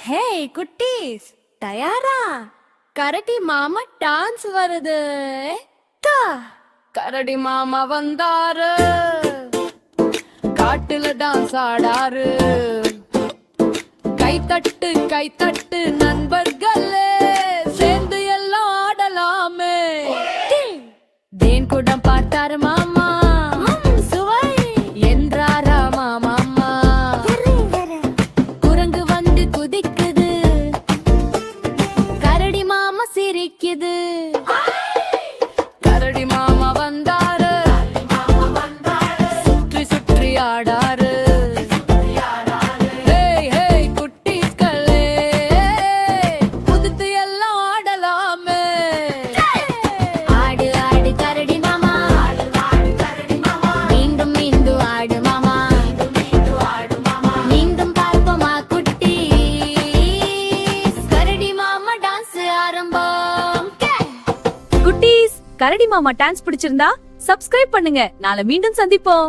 ஹே குட்டீஸ், தயாரா? கரடி மாமா டான்ஸ் வருது. தா. கரடி மாமா வந்தாரு, காட்டுல டான்ஸ் ஆடாரு. கைத்தட்டு கைத்தட்டு நண்பர்களே, சேர்ந்து எல்லாம் ஆடலாமே. தேன் கூடம் பார்த்தாரு மாமா, சுவை என்றாரா மாமா. குரங்கு வந்து குதிக்குது, கரடி மாமா சிரிக்குது. கரடி மாமா வந்தாரு, சுற்றி சுற்றி ஆடாரு. குட்டீஸ், கரடி மாமா டான்ஸ் பிடிச்சிருந்தா சப்ஸ்கிரைப் பண்ணுங்க. நாளை மீண்டும் சந்திப்போம்.